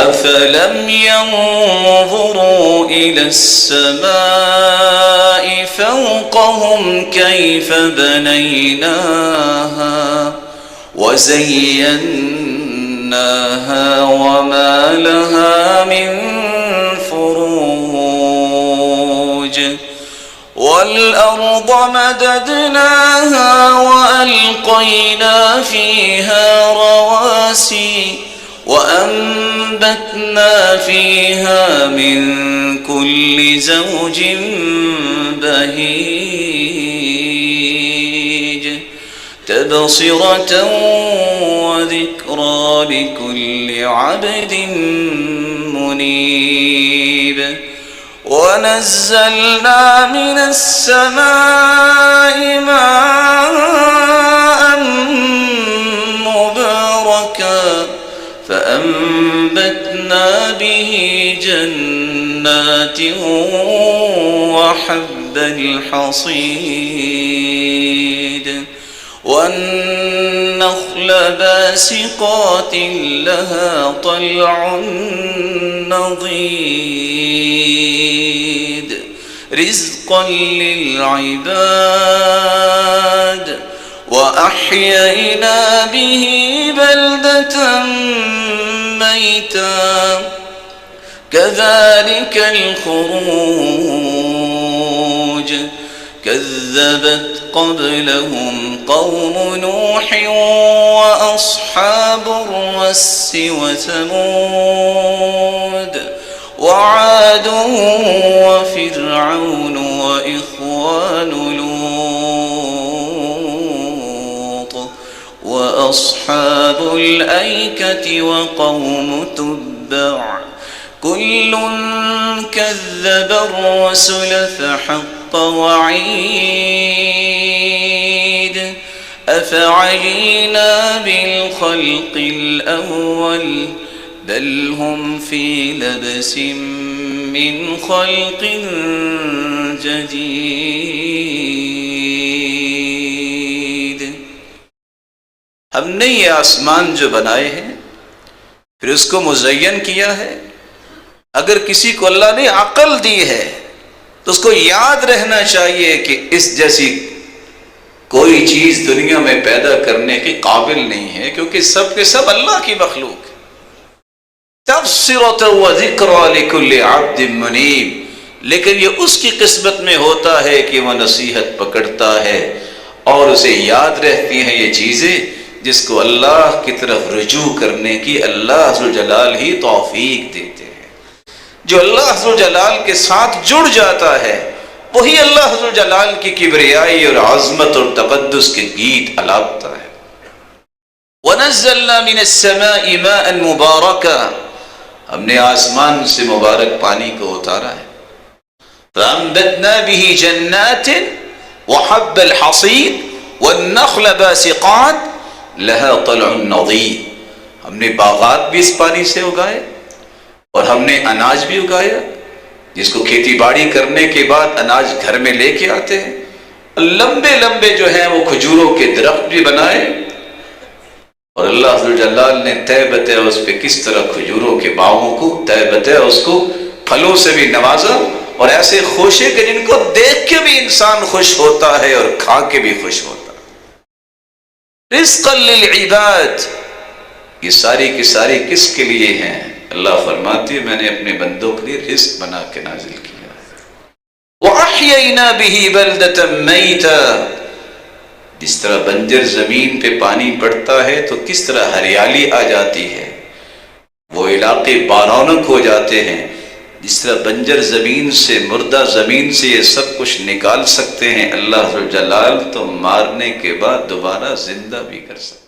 أفلم ينظروا إلى السماء فوقهم كيف بنيناها وزيناها وما لها من فروج والأرض مددناها وألقينا فيها رواسي وأنبتنا فيها من كل زوج بهيج تبصرة وذكرى لكل عبد منيب ونزلنا من السماء ماء مباركا فأنبتنا به جنات وحب الحصيد والنخل باسقات لها طلع نضيد رزقا للعباد وأحيينا به بلدة ميتا كذلك الخروج كذبت قبلهم قوم نوح وأصحاب الرس وثمود وعاد وفرعون وإخوان لوط وأصحاب الأيكة وقوم تبع كل كذب الرسل فحق وعيد أفعينا بالخلق الأول بل هم في لبس من خلق جديد. ہم نے یہ آسمان جو بنائے ہیں پھر اس کو مزین کیا ہے. اگر کسی کو اللہ نے عقل دی ہے تو اس کو یاد رہنا چاہیے کہ اس جیسی کوئی چیز دنیا میں پیدا کرنے کے قابل نہیں ہے، کیونکہ سب کے سب اللہ کی مخلوق ہے. تبصرۃ وذکریٰ لکل عبد منیب، لیکن یہ اس کی قسمت میں ہوتا ہے کہ وہ نصیحت پکڑتا ہے اور اسے یاد رہتی ہیں یہ چیزیں جس کو اللہ کی طرف رجوع کرنے کی اللہ ذوالجلال ہی توفیق دیتے ہیں. جو اللہ ذوالجلال کے ساتھ جڑ جاتا ہے وہی اللہ ذوالجلال کی کبریائی اور عظمت اور تقدس کے گیت الاپتا ہے. وَنَزَّلْنَا مِنَ السَّمَاءِ مَاءً مُبَارَكًا، ہم نے آسمان سے مبارک پانی کو اتارا ہے. فَأَنبَتْنَا بِهِ جَنَّاتٍ وَحَبَّ الْحَصِيدِ وَالنَّخْلَ بَاسِقَاتٍ لَهَا طَلْعٌ نَضِيدٌ، ہم نے باغات بھی اس پانی سے اگائے اور ہم نے اناج بھی اگایا، جس کو کھیتی باڑی کرنے کے بعد اناج گھر میں لے کے آتے ہیں. لمبے لمبے جو ہیں وہ کھجوروں کے درخت بھی بنائے، اور اللہ ذوالجلال نے تہ بتہ اس پہ کس طرح کھجوروں کے باغوں کو تہ بتہ اس کو پھلوں سے بھی نوازا، اور ایسے خوشے کہ جن کو دیکھ کے بھی انسان خوش ہوتا ہے اور کھا کے بھی خوش ہوتا ہے. رزقا للعباد، یہ ساری کی ساری کس کے لیے ہیں؟ اللہ فرماتی ہے میں نے اپنے بندوں کے لیے رزق بنا کے نازل کیا. وَأَحْيَيْنَا بِهِ بَلْدَةً مَيْتًا، جس طرح بنجر زمین پہ پانی پڑتا ہے تو کس طرح ہریالی آ جاتی ہے، وہ علاقے بارونق ہو جاتے ہیں، جس طرح بنجر زمین سے مردہ زمین سے یہ سب کچھ نکال سکتے ہیں اللہ ذوالجلال، تو مارنے کے بعد دوبارہ زندہ بھی کر سکتے ہیں.